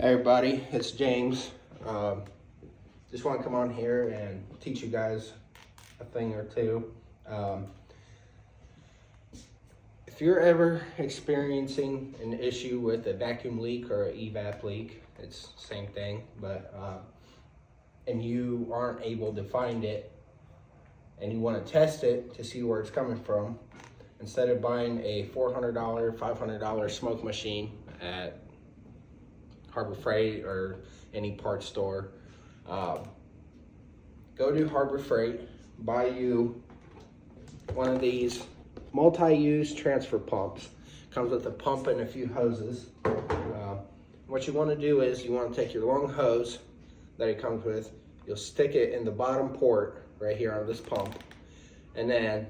Hey everybody, it's James. Just want to come on here and teach you guys a thing or two. If you're ever experiencing an issue with a vacuum leak or an evap leak, it's the same thing, but and you aren't able to find it and you want to test it to see where it's coming from, instead of buying a $400, $500 smoke machine at Harbor Freight or any parts store, go to Harbor Freight, buy you one of these multi-use transfer pumps. Comes with a pump and a few hoses. What you want to do is you want to take your long hose that it comes with, you'll stick it in the bottom port right here on this pump, and then